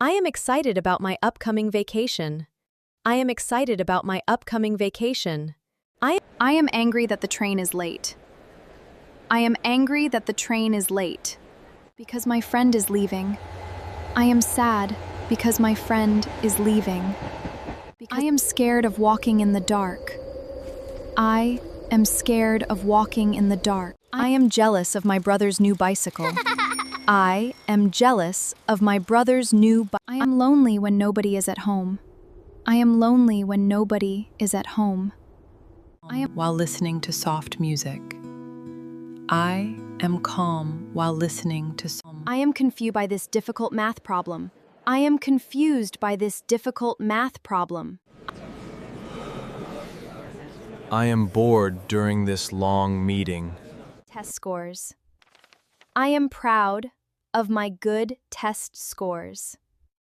I am excited about my upcoming vacation. I am excited about my upcoming vacation. I am angry that the train is late. I am angry that the train is late because my friend is leaving. I am sad because my friend is leaving. I am scared of walking in the dark. I am scared of walking in the dark. I am jealous of my brother's new bicycle. I am jealous of my brother's new I am lonely when nobody is at home. I am lonely when nobody is at home. While listening to soft music. I am calm while listening to I am confused by this difficult math problem. I am confused by this difficult math problem. I am bored during this long meeting. Test scores. I am proud of my good test scores.